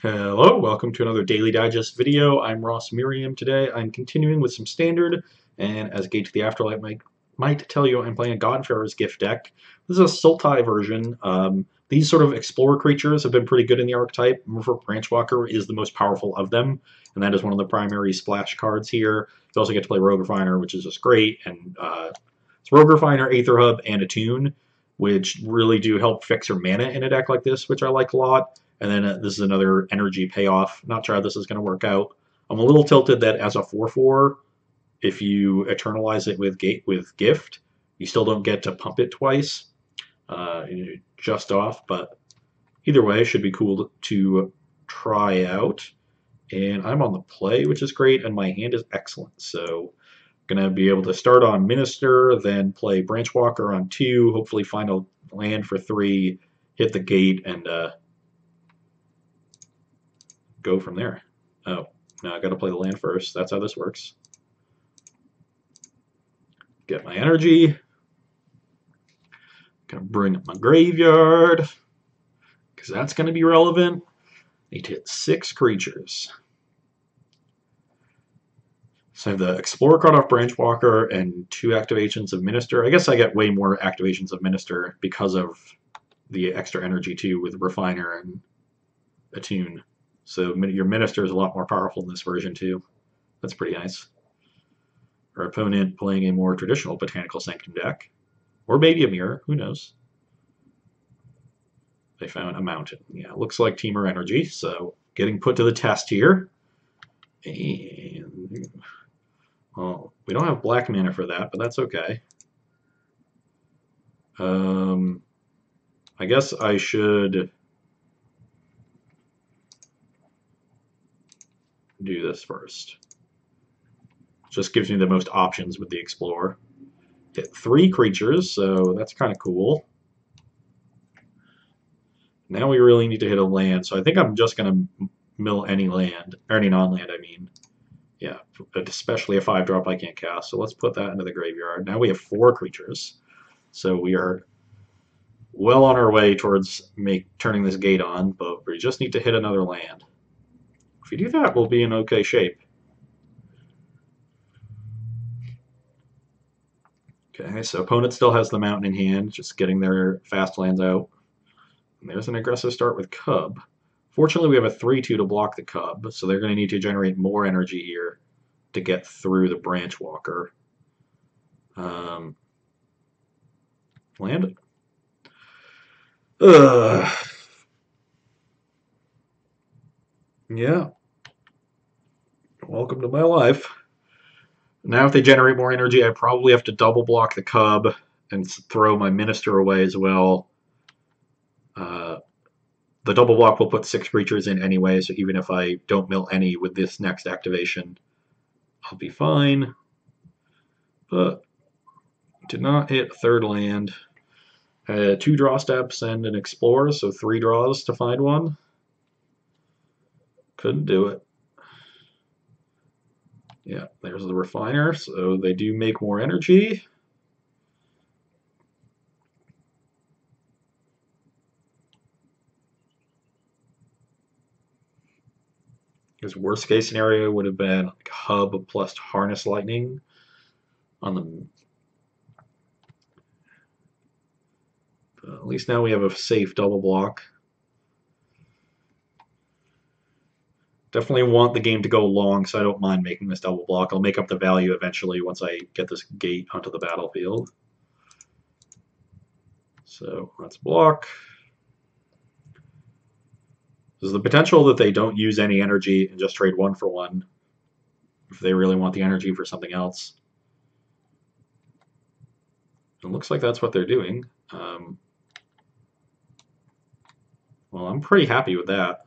Hello, welcome to another Daily Digest video. I'm Merriam. Today I'm continuing with some standard, and as Gate to the Afterlife might tell you, I'm playing a God-Pharaoh's Gift deck. This is a Sultai version. These sort of explorer creatures have been pretty good in the archetype. Branchwalker is the most powerful of them, and that is one of the primary splash cards here. You also get to play Rogue Refiner, which is just great, and it's Rogue Refiner, Aether Hub, and Attune, which really do help fix your mana in a deck like this, which I like a lot. And then this is another energy payoff. Not sure how this is going to work out. I'm a little tilted that as a 4/4, if you eternalize it with gift, you still don't get to pump it twice. Just off, but either way, should be cool to try out. And I'm on the play, which is great, and my hand is excellent. So I'm going to be able to start on Minister, then play Branchwalker on 2, hopefully find a land for 3, hit the gate, and go from there. Oh, now I got to play the land first. That's how this works. Get my energy. Gonna bring up my graveyard because that's going to be relevant. Need to hit 6 creatures. So I have the Explorer card off Branchwalker and 2 activations of Minister. I guess I get way more activations of Minister because of the extra energy too with Refiner and Attune. So your Minister is a lot more powerful in this version too. That's pretty nice. Our opponent playing a more traditional Botanical Sanctum deck. Or maybe a mirror, who knows. They found a mountain. Yeah, looks like Teamer Energy, so getting put to the test here. And, well, we don't have black mana for that, but that's okay. I guess I should do this first. Just gives me the most options with the Explorer. Hit 3 creatures, so that's kind of cool. Now we really need to hit a land, so I think I'm just going to mill any land, or any non-land, I mean. Yeah, especially a 5-drop I can't cast, so let's put that into the graveyard. Now we have 4 creatures, so we are well on our way towards turning this gate on, but we just need to hit another land. If we do that, we'll be in okay shape. Okay, so opponent still has the mountain in hand, just getting their fast lands out. And there's an aggressive start with Cub. Fortunately, we have a 3/2 to block the Cub, so they're going to need to generate more energy here to get through the Branchwalker. Land. Yeah. Welcome to my life. Now if they generate more energy, I probably have to double block the Cub and throw my Minister away as well. The double block will put 6 creatures in anyway, so even if I don't mill any with this next activation, I'll be fine. But did not hit a 3rd land. Had 2 draw steps and an Explorer, so 3 draws to find one. Couldn't do it. Yeah, there's the Refiner, so they do make more energy. Because worst case scenario would have been like Hub plus Harness Lightning on the. But at least now we have a safe double block. Definitely want the game to go long, so I don't mind making this double block. I'll make up the value eventually once I get this gate onto the battlefield. So let's block. There's the potential that they don't use any energy and just trade 1 for 1 if they really want the energy for something else. It looks like that's what they're doing. Well, I'm pretty happy with that.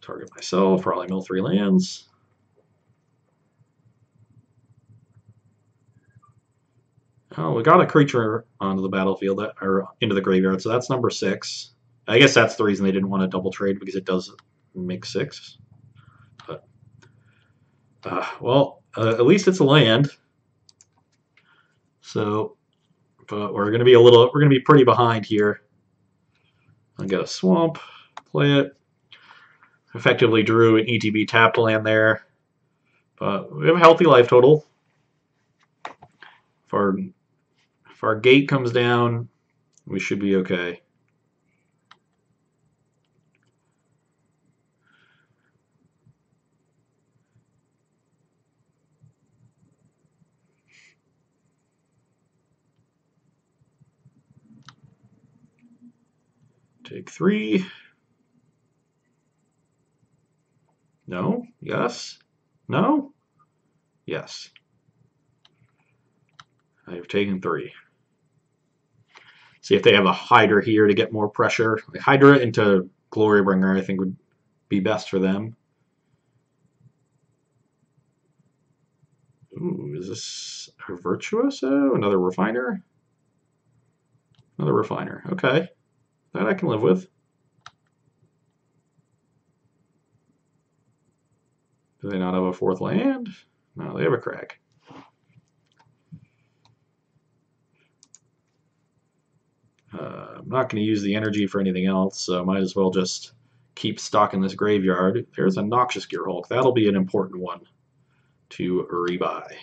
Target myself, probably mill 3 lands. Oh, we got a creature onto the battlefield, or into the graveyard, so that's number 6. I guess that's the reason they didn't want to double trade, because it does make 6. But, well, at least it's a land. So, but we're going to be pretty behind here. I'll get a swamp, play it. Effectively drew an ETB tapped land there. But we have a healthy life total. If our gate comes down, we should be okay. Take 3. No? Yes? No? Yes. I've taken 3. See if they have a Hydra here to get more pressure. Hydra into Glorybringer I think would be best for them. Ooh, is this a Virtuoso? Another Refiner? Another Refiner. Okay. That I can live with. Do they not have a 4th land? No, they have a Crag. I'm not going to use the energy for anything else, so I might as well just keep stocking this graveyard. There's a Noxious Gearhulk. That'll be an important one to rebuy.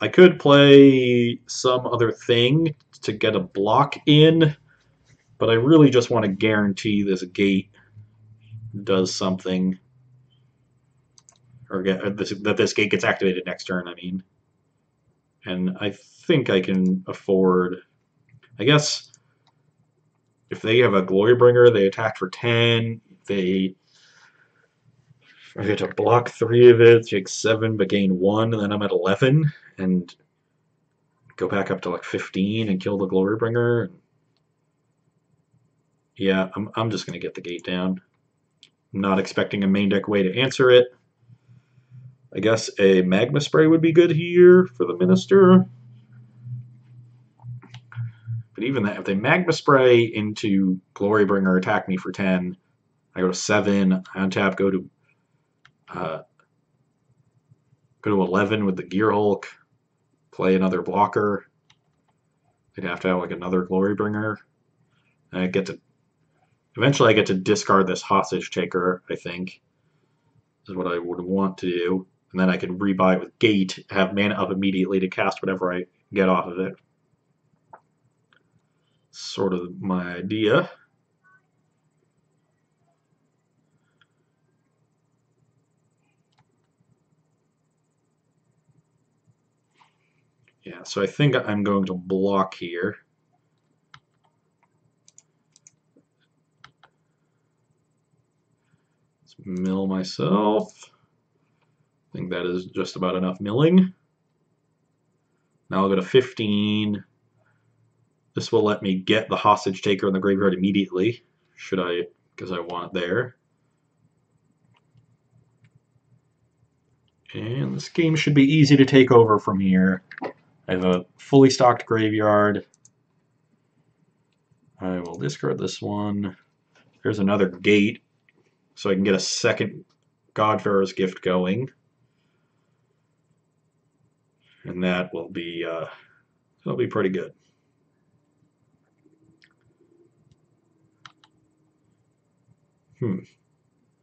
I could play some other thing to get a block in, but I really just want to guarantee this gate does something, or that this gate gets activated next turn, I mean. And I think I can afford, I guess, if they have a Glorybringer, they attack for 10, I get to block 3 of it, take 7, but gain 1, and then I'm at 11, and go back up to like 15 and kill the Glorybringer. Yeah, I'm just going to get the gate down. I'm not expecting a main deck way to answer it. I guess a Magma Spray would be good here for the Minister. But even that, if they Magma Spray into Glorybringer, attack me for 10, I go to 7, I untap, go to 11 with the Gearhulk, play another blocker. They'd have to have like another Glorybringer. And I get to eventually I get to discard this Hostage Taker, I think. Is what I would want to do. And then I can rebuy with Gate, have mana up immediately to cast whatever I get off of it. Sort of my idea. Yeah, so I think I'm going to block here. Let's mill myself. I think that is just about enough milling. Now I'll go to 15. This will let me get the Hostage Taker in the graveyard immediately, should I, because I want it there. And this game should be easy to take over from here. I have a fully stocked graveyard. I will discard this one. There's another gate, so I can get a second God-Pharaoh's Gift going. And that will be that'll be pretty good.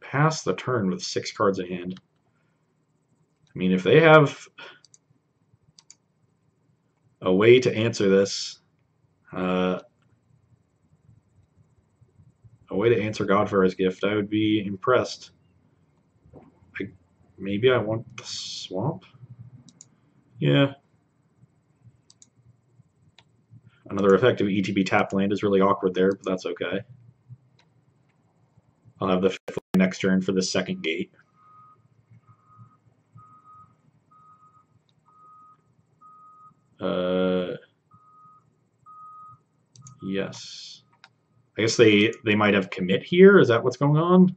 Pass the turn with 6 cards in hand. I mean, if they have a way to answer this, a way to answer God-Pharaoh's Gift, I would be impressed. Maybe I want the swamp? Yeah. Another effective ETB tap land is really awkward there, but that's okay. I'll have the 5th next turn for the second gate. Yes. I guess they might have commit here. Is that what's going on?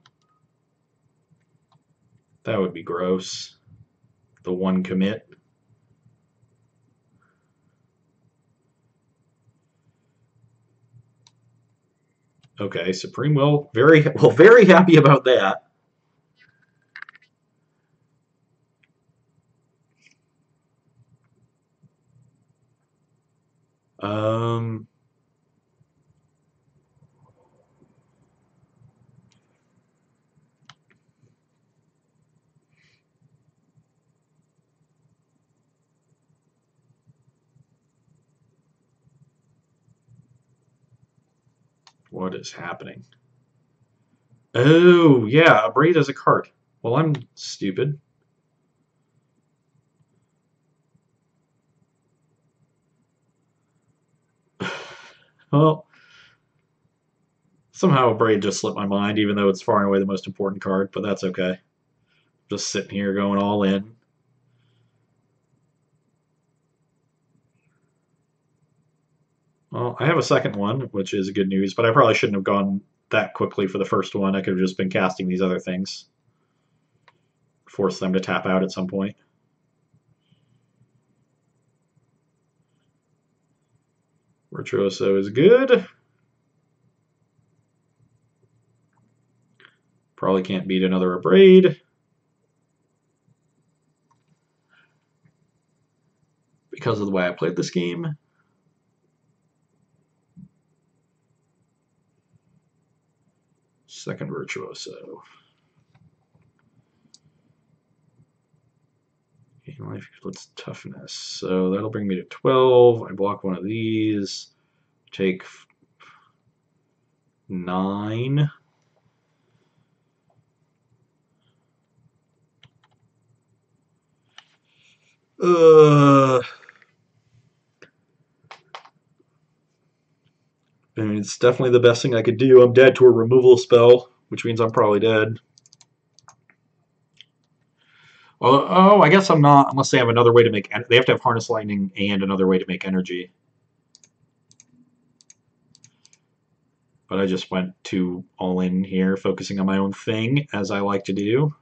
That would be gross. The 1 commit. Okay, Supreme Will. Very happy about that. Um, what is happening? Oh, yeah, a braid as a card. Well, I'm stupid. Well, somehow a braid just slipped my mind, even though it's far and away the most important card, but that's okay. Just sitting here going all in. Well, I have a second one, which is good news, but I probably shouldn't have gone that quickly for the first one. I could have just been casting these other things. Force them to tap out at some point. Virtuoso is good. Probably can't beat another Abrade. Because of the way I played this game. Second Virtuoso. Gain life equals toughness. So that'll bring me to 12. I block one of these. Take 9. I mean, it's definitely the best thing I could do. I'm dead to a removal spell, which means I'm probably dead. Well, oh, I guess I'm not, unless they have another way to make... They have to have Harness Lightning and another way to make energy. But I just went to all in here, focusing on my own thing, as I like to do.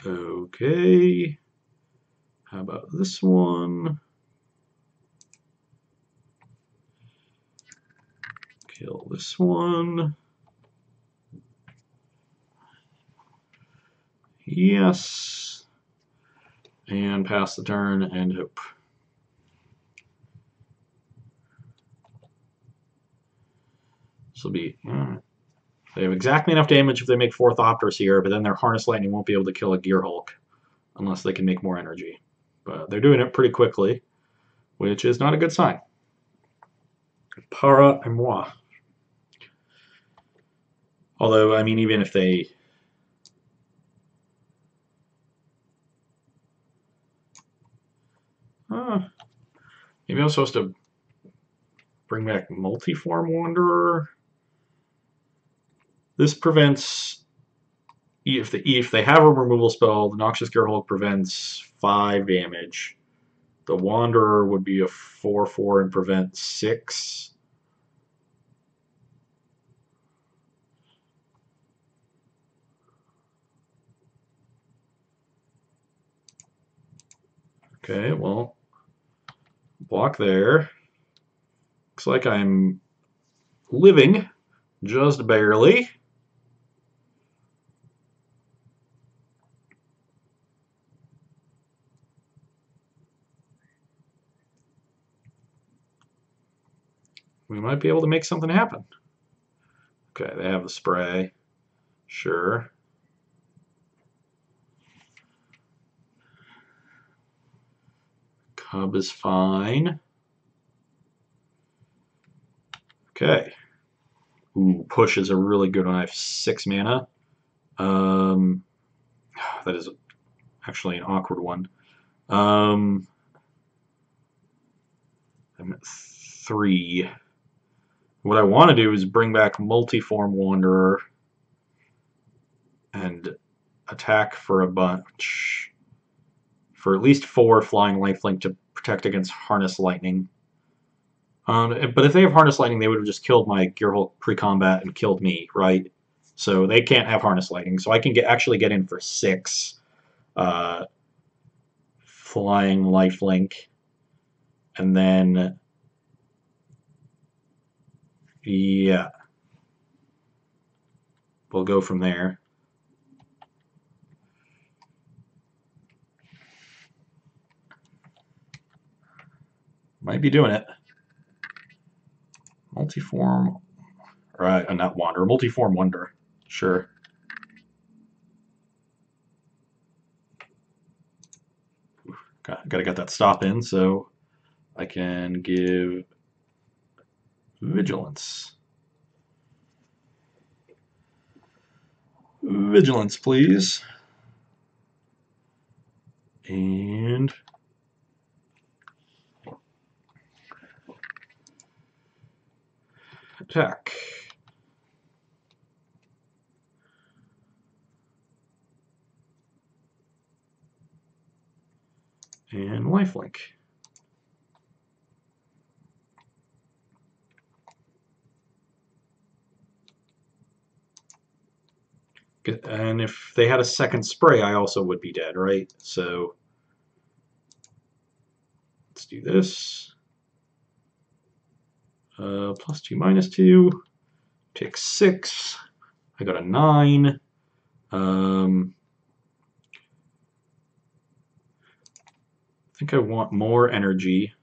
Okay. How about this one? Kill this one. Yes. And pass the turn and hope. This will be... They have exactly enough damage if they make 4th Opters here, but then their Harness Lightning won't be able to kill a Gear Hulk unless they can make more energy. But they're doing it pretty quickly, which is not a good sign. Para et moi. Although, I mean, even if they... maybe I'm supposed to bring back Multiform Wanderer. This prevents... If they have a removal spell, the Noxious Gear Hulk prevents 5 damage. The Wanderer would be a 4/4 and prevent 6. Okay, well, block there. Looks like I'm living, just barely. We might be able to make something happen. Okay, they have the spray. Sure. Cub is fine. Okay. Ooh, push is a really good one. I have 6 mana. That is actually an awkward one. I'm at 3. What I want to do is bring back Multiform Wanderer and attack for a bunch. For at least 4 Flying Lifelink to protect against Harness Lightning. But if they have Harness Lightning, they would have just killed my Gearhulk pre-combat and killed me, right? So they can't have harness lightning. So I can actually get in for 6 flying lifelink. And then, yeah, we'll go from there. Might be doing it. Multiform, or not Wander, Multiform Wonder. Sure. Gotta get that stop in so I can give Vigilance. Vigilance, please. And attack. And lifelink. And if they had a second spray, I also would be dead, right? So let's do this. +2, -2. Take 6. I got a 9. I think I want more energy.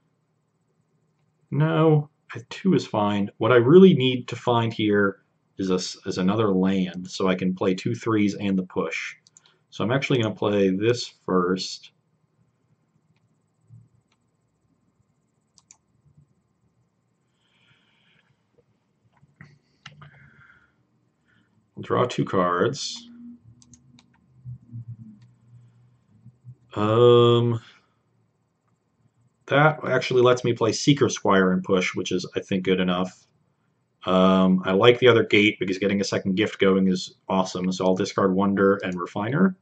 No, 2 is fine. What I really need to find here is another land, so I can play 2 3s and the push. So I'm actually going to play this first. I'll draw 2 cards. That actually lets me play Seeker Squire and push, which is, I think, good enough. I like the other gate because getting a second gift going is awesome, so I'll discard Wonder and Refiner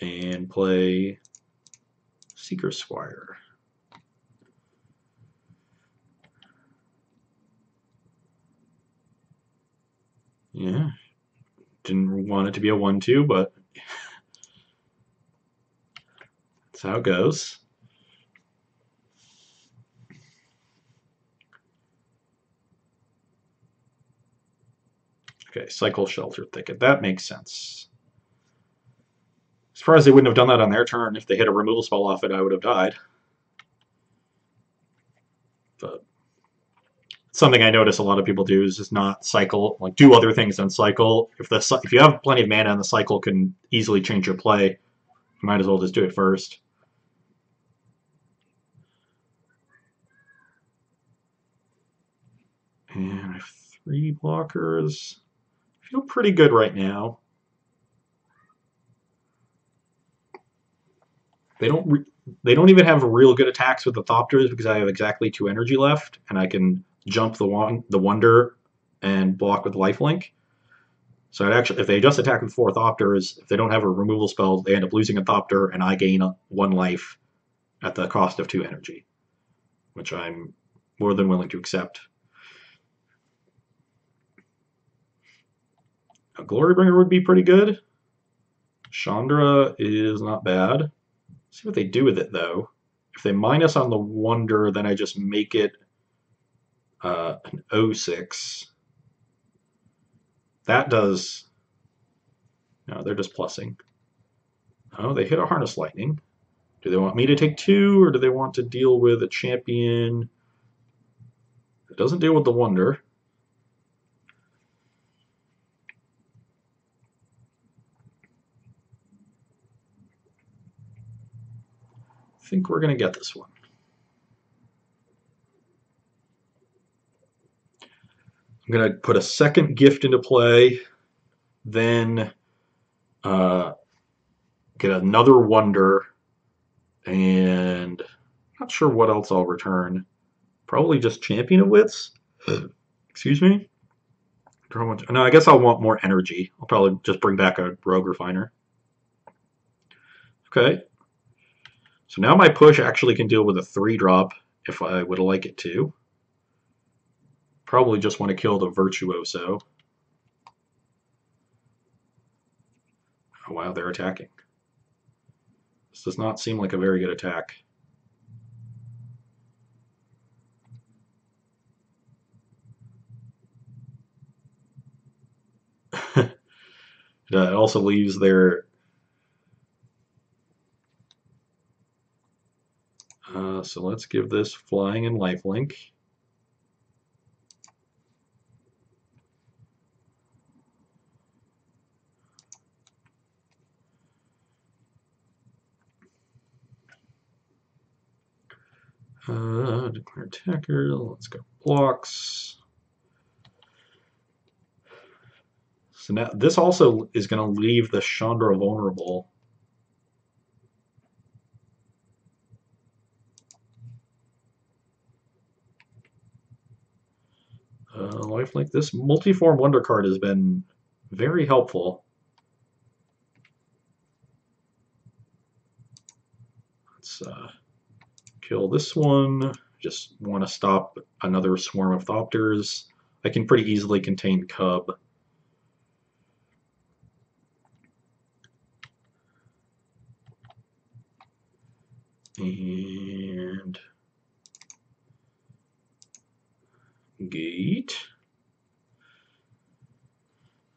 and play Seeker Squire. Yeah, didn't want it to be a 1-2, but that's how it goes. Okay, Cycle Shelter Thicket. That makes sense. As far as they wouldn't have done that on their turn. If they hit a removal spell off it, I would have died. But something I notice a lot of people do is just not cycle, like do other things than cycle. If you have plenty of mana and the cycle can easily change your play, you might as well just do it first. And I have 3 blockers. I feel pretty good right now. They don't even have real good attacks with the Thopters because I have exactly 2 energy left, and I can jump the Wonder and block with lifelink. So I'd actually, if they just attack with 4 Thopters, if they don't have a removal spell, they end up losing a Thopter, and I gain 1 life at the cost of 2 energy, which I'm more than willing to accept. A Glorybringer would be pretty good. Chandra is not bad. Let's see what they do with it, though. If they minus on the Wonder, then I just make it an 0/6. That does... No, they're just plussing. Oh, they hit a Harness Lightning. Do they want me to take 2, or do they want to deal with a champion that doesn't deal with the Wonder? I think we're going to get this one. I'm going to put a second gift into play, then get another Wonder, and I'm not sure what else I'll return. Probably just Champion of Wits. Excuse me. No, I guess I'll want more energy. I'll probably just bring back a Rogue Refiner. Okay. So now my push actually can deal with a 3-drop if I would like it to. Probably just want to kill the Virtuoso. Oh wow, they're attacking. This does not seem like a very good attack. It also leaves their... so let's give this flying and lifelink. Declare attacker. Let's go blocks. So now this also is going to leave the Chandra vulnerable. Lifelink. This multiform wonder card has been very helpful. Let's kill this one. Just want to stop another swarm of Thopters. I can pretty easily contain Cub. And gate.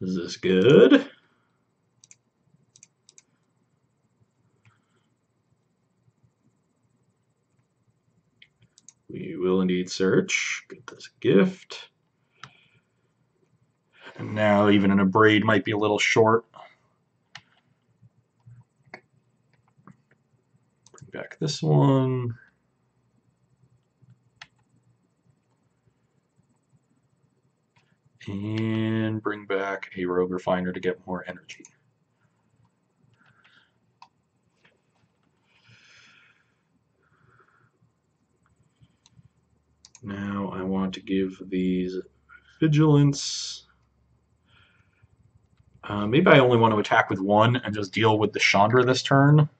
Is this good? We will indeed search. Get this gift. And now even in a braid might be a little short. Bring back this one. And bring back a Rogue Refiner to get more energy. Now I want to give these Vigilance. Maybe I only want to attack with one and just deal with the Chandra this turn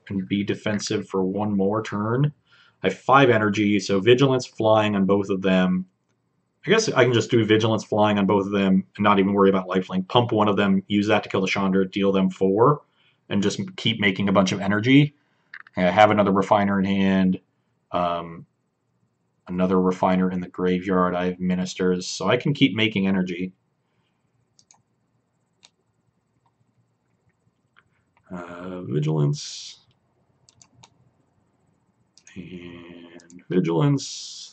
and be defensive for one more turn. I have 5 energy, so Vigilance flying on both of them. I guess I can just do Vigilance flying on both of them and not even worry about lifelink. Pump one of them, use that to kill the Chandra, deal them 4, and just keep making a bunch of energy. And I have another Refiner in hand, another Refiner in the graveyard. I have Ministers, so I can keep making energy. Vigilance. And Vigilance.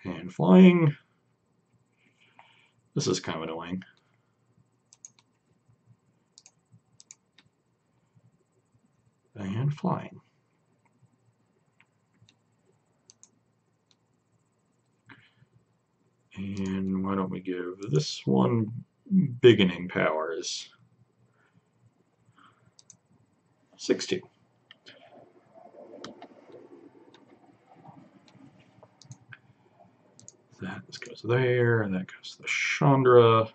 And flying. This is kind of annoying. And flying. And why don't we give this one beginning powers? 6-2. That goes there, and that goes to the Chandra.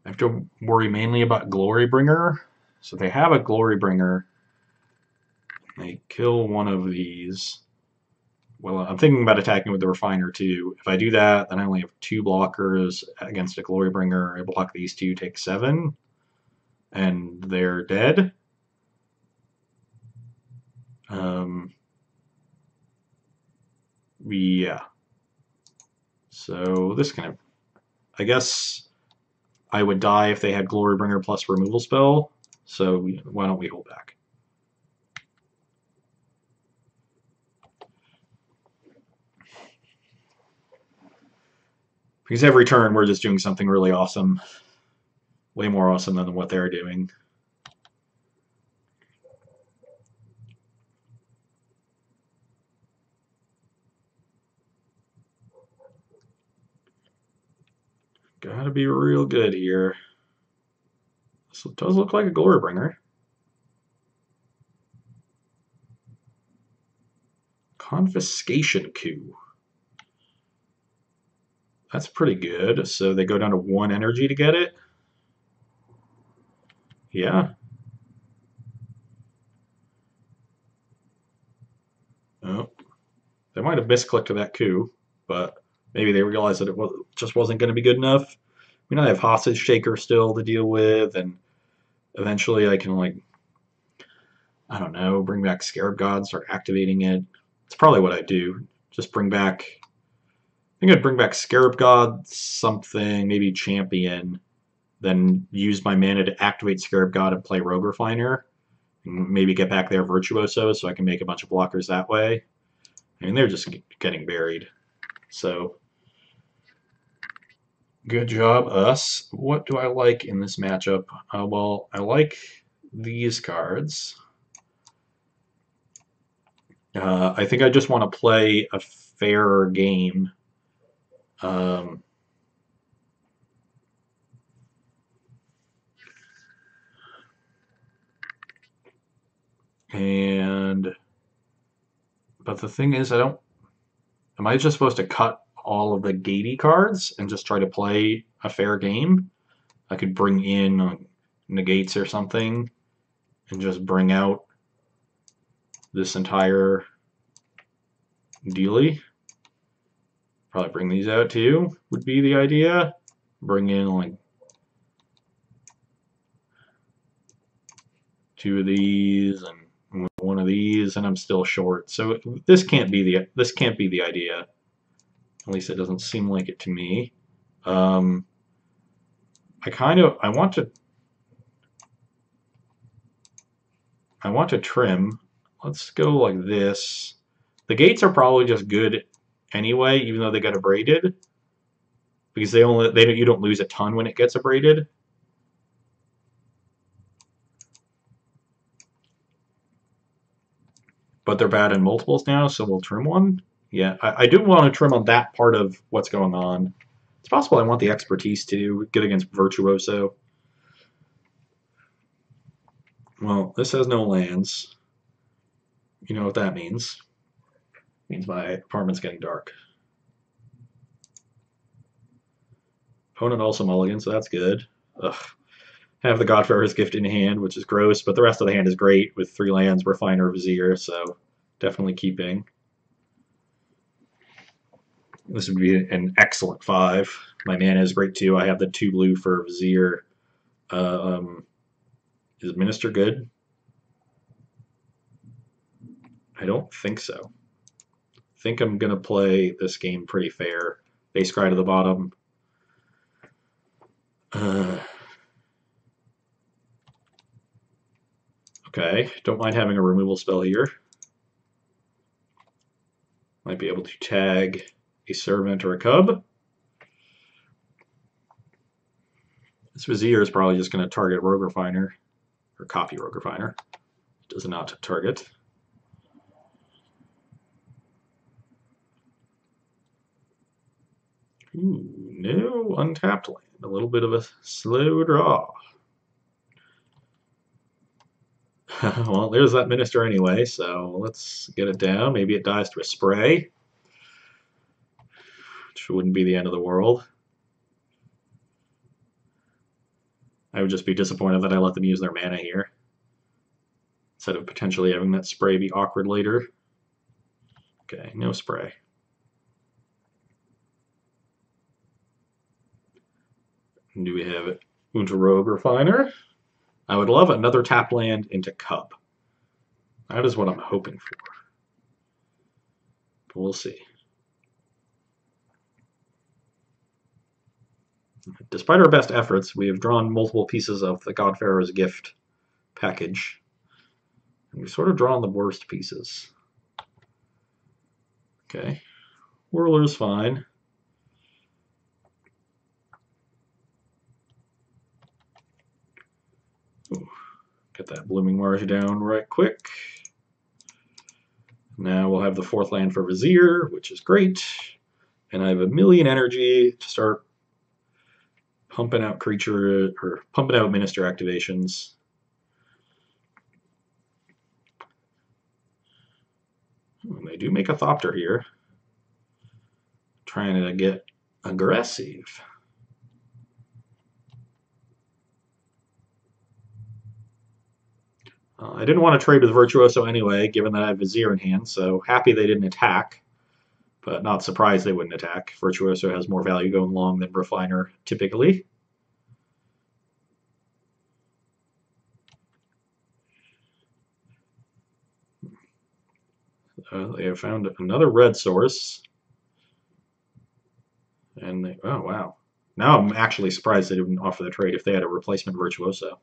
I have to worry mainly about Glorybringer. So they have a Glorybringer. They kill one of these. Well, I'm thinking about attacking with the Refiner too. If I do that, then I only have 2 blockers against a Glorybringer. I block these 2, take 7, and they're dead. Yeah. So this kind of, I guess I would die if they had Glorybringer plus removal spell. So why don't we hold back? Because every turn we're just doing something really awesome. Way more awesome than what they're doing. Gotta be real good here. This does look like a Glorybringer. Confiscation Coup. That's pretty good. So they go down to 1 energy to get it. Yeah. Oh, they might have misclicked to that coup, but maybe they realized that just wasn't going to be good enough. I mean, I have hostage taker still to deal with, and eventually I can, like, I don't know, bring back Scarab God, start activating it. It's probably what I do. Just bring back. I think I'd bring back Scarab God, something, maybe Champion, then use my mana to activate Scarab God and play Rogue Refiner, and maybe get back their Virtuoso so I can make a bunch of blockers that way. I mean, they're just getting buried. So, good job, us. What do I like in this matchup? Well, I like these cards. I think I just want to play a fairer game. Um, but the thing is, am I just supposed to cut all of the gatey cards and just try to play a fair game? I could bring in negates or something and just bring out this entire dealy. Probably bring these out too, would be the idea. Bring in like 2 of these and 1 of these, and I'm still short. So this can't be the idea. At least it doesn't seem like it to me. I want to trim. Let's go like this. The gates are probably just good anyway, even though they got abraded, because you don't lose a ton when it gets abraded. But they're bad in multiples now, so we'll trim one. Yeah, I do want to trim on that part of what's going on. It's possible I want the expertise to get against Virtuoso. Well, this has no lands. You know what that means. It means my apartment's getting dark. Opponent also mulligan, so that's good. Ugh. Have the God-Pharaoh's Gift in hand, which is gross, but the rest of the hand is great with 3 lands, Refiner, Vizier, so definitely keeping. This would be an excellent 5. My mana is great too. I have the 2 blue for Vizier. Is Minister good? I don't think so. I think I'm going to play this game pretty fair. Base cry to the bottom. Okay, don't mind having a removal spell here. Might be able to tag a servant or a cub. This Vizier is probably just going to target Rogue Refiner, or copy Rogue Refiner. It does not target. Ooh, no untapped land. A little bit of a slow draw. Well, there's that Minister anyway, so let's get it down. Maybe it dies to a spray, which wouldn't be the end of the world. I would just be disappointed that I let them use their mana here, instead of potentially having that spray be awkward later. Okay, no spray. Do we have it? Unta Rogue Refiner. I would love another tap land into Cub. That is what I'm hoping for. But we'll see. Despite our best efforts, we have drawn multiple pieces of the God-Pharaoh's Gift package. And we've sort of drawn the worst pieces. Okay. Whirler's fine. Ooh, get that Blooming Marsh down right quick. Now we'll have the 4th land for Vizier, which is great. And I have a million energy to start pumping out Minister activations. And they do make a Thopter here. Trying to get aggressive. I didn't want to trade with Virtuoso anyway, given that I have Vizier in hand, so happy they didn't attack, but not surprised they wouldn't attack. Virtuoso has more value going long than Refiner typically. They have found another red source. And they, oh, wow. Now I'm actually surprised they didn't offer the trade if they had a replacement Virtuoso.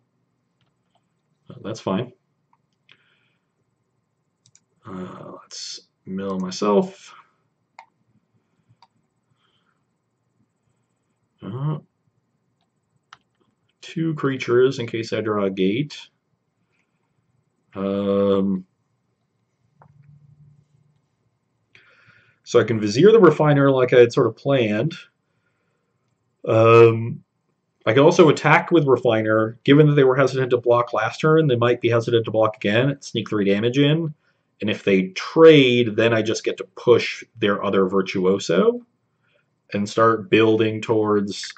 That's fine. Let's mill myself. Two creatures in case I draw a gate. So I can Vizier the Refiner like I had sort of planned. I can also attack with Refiner. Given that they were hesitant to block last turn, they might be hesitant to block again, sneak 3 damage in. And if they trade, then I just get to push their other Virtuoso and start building towards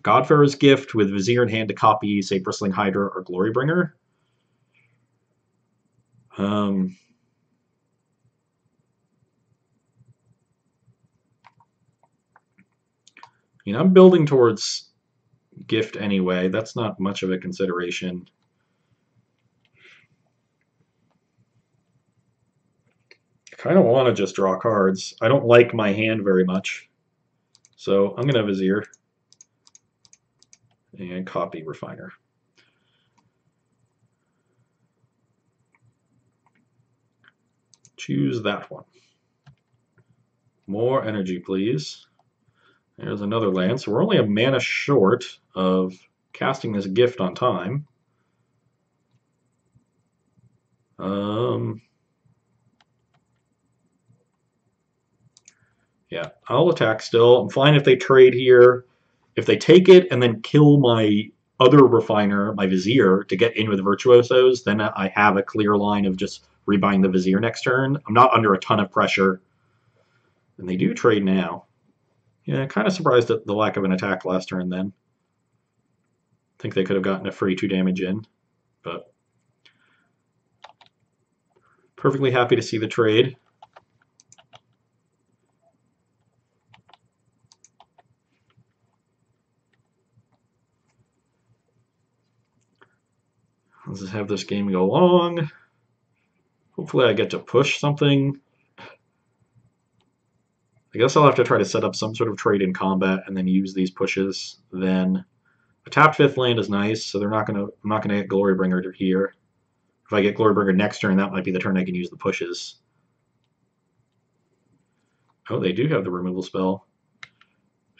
God-Pharaoh's Gift with Vizier in hand to copy, say, Bristling Hydra or Glorybringer. I'm building towards Gift anyway. That's not much of a consideration. I kind of want to just draw cards. I don't like my hand very much. So I'm going to Vizier and copy Refiner. Choose that one. More energy, please. There's another land. So we're only a mana short of casting this gift on time. Yeah, I'll attack still. I'm fine if they trade here. If they take it and then kill my other Refiner, my Vizier, to get in with Virtuosos, then I have a clear line of just rebuying the Vizier next turn. I'm not under a ton of pressure. And they do trade now. Yeah, kind of surprised at the lack of an attack last turn then. I think they could have gotten a free 2 damage in, but perfectly happy to see the trade. Let's just have this game go long. Hopefully I get to push something. I guess I'll have to try to set up some sort of trade in combat and then use these pushes. Then a tapped 5th land is nice, so I'm not gonna get Glorybringer here. If I get Glorybringer next turn, that might be the turn I can use the pushes. Oh, they do have the removal spell.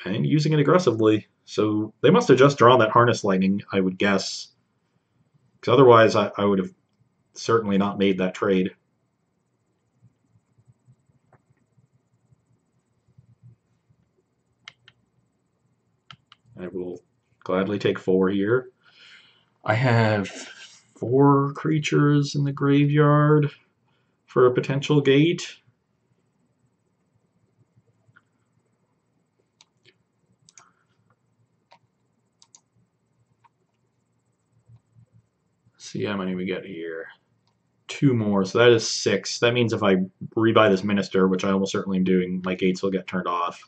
And using it aggressively. So they must have just drawn that Harness Lightning, I would guess. Because otherwise I would have certainly not made that trade. I will gladly take 4 here. I have 4 creatures in the graveyard for a potential gate. Let's see how many we get here. 2 more, so that is 6. That means if I rebuy this Minister, which I almost certainly am doing, my gates will get turned off,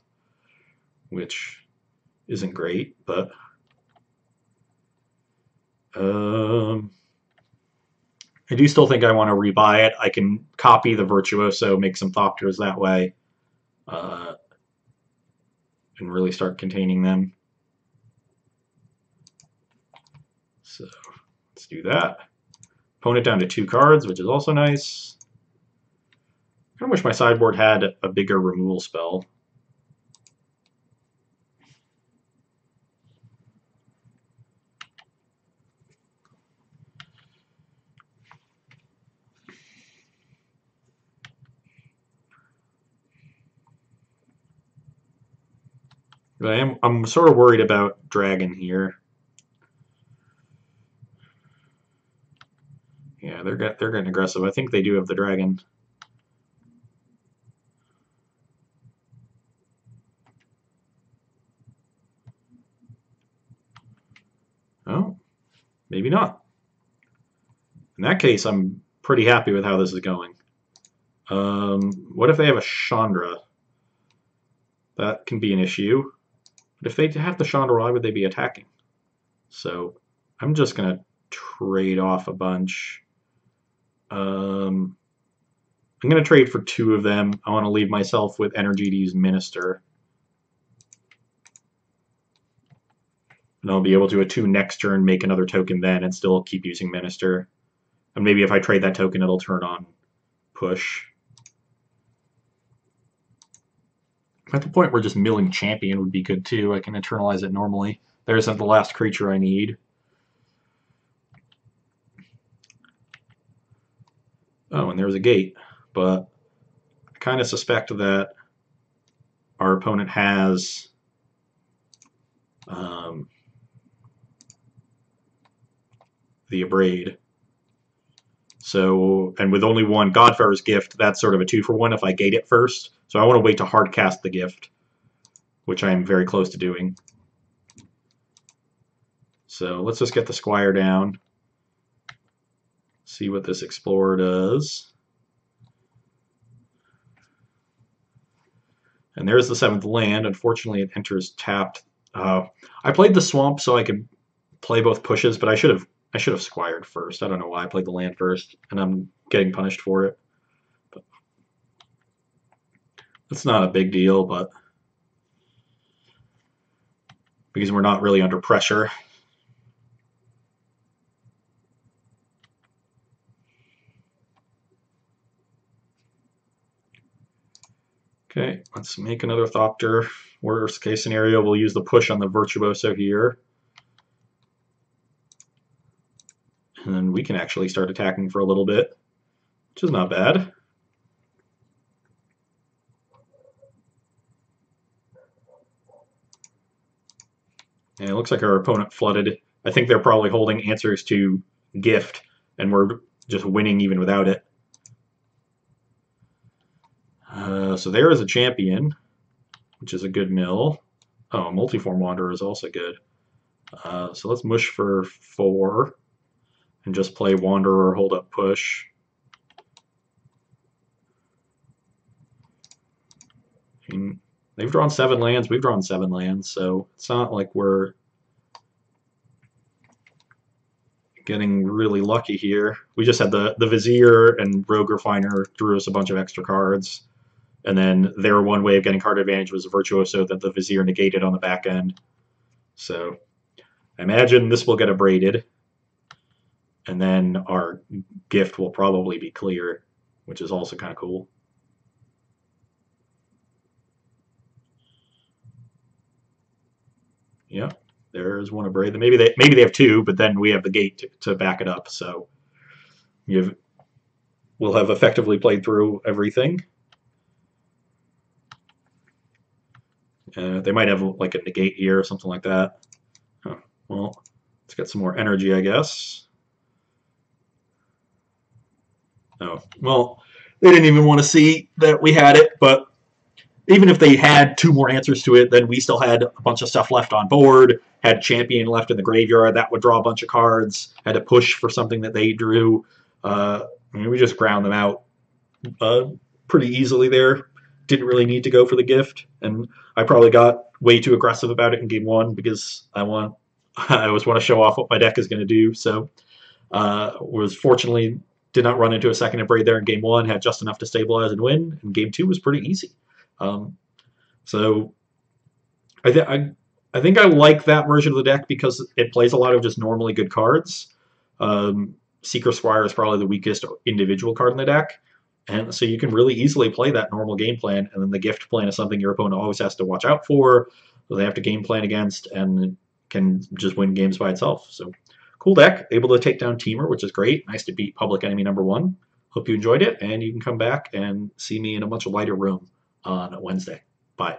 which isn't great, but I do still think I want to rebuy it. I can copy the Virtuoso, make some Thopters that way, and really start containing them. So let's do that. Opponent down to 2 cards, which is also nice. I kind of wish my sideboard had a bigger removal spell. I'm sort of worried about Dragon here. Yeah, they're getting aggressive. I think they do have the Dragon. Oh, maybe not. In that case, I'm pretty happy with how this is going. What if they have a Chandra? That can be an issue. But if they have the Chandra, why would they be attacking? So I'm just going to trade off a bunch. I'm going to trade for 2 of them. I want to leave myself with energy to use Minister. And I'll be able to attune next turn, make another token then, and still keep using Minister. And maybe if I trade that token, it'll turn on Push. At the point where just milling Champion would be good too. I can internalize it normally. There isn't the last creature I need. Oh, and there's a gate. But I kind of suspect that our opponent has the Abrade. So, and with only one God-Pharaoh's Gift, that's sort of a 2-for-1 if I gate it first. So I want to wait to hard cast the gift, which I am very close to doing. So let's just get the Squire down. See what this Explorer does. And there's the 7th land. Unfortunately, it enters tapped. I played the Swamp so I could play both pushes, but I should have Squired first. I don't know why I played the land first, and I'm getting punished for it. But it's not a big deal, but because we're not really under pressure. Okay, let's make another Thopter. Worst case scenario, we'll use the push on the Virtuoso here. And then we can actually start attacking for a little bit, which is not bad. And it looks like our opponent flooded. I think they're probably holding answers to gift, and we're just winning even without it. So there is a champion, which is a good mill. Oh, a multiform wanderer is also good. So let's mush for 4 and just play wanderer, hold up, push. I mean, they've drawn 7 lands, we've drawn 7 lands, so it's not like we're getting really lucky here. We just had the Vizier and Rogue Refiner drew us a bunch of extra cards. And then their one way of getting card advantage was a Virtuoso that the Vizier negated on the back end. So I imagine this will get abraded. And then our gift will probably be clear, which is also kind of cool. Yeah, there's one abrade. Maybe they have 2, but then we have the gate to back it up. So we'll have effectively played through everything. They might have like a negate here or something like that. Oh, well, let's get some more energy, I guess. Oh, well, they didn't even want to see that we had it, but even if they had 2 more answers to it, then we still had a bunch of stuff left on board, had champion left in the graveyard, that would draw a bunch of cards, had to push for something that they drew. I mean, we just ground them out pretty easily there. Didn't really need to go for the gift, and I probably got way too aggressive about it in game 1 because I always want to show off what my deck is going to do. So was fortunately did not run into a second abrade there in game 1, had just enough to stabilize and win, and game 2 was pretty easy. So I think I like that version of the deck because it plays a lot of just normally good cards. Seeker Squire is probably the weakest individual card in the deck. And so you can really easily play that normal game plan, and then the gift plan is something your opponent always has to watch out for, so they have to game plan against, and can just win games by itself. So cool deck, able to take down Teamer, which is great. Nice to beat public enemy #1. Hope you enjoyed it, and you can come back and see me in a much lighter room on Wednesday. Bye.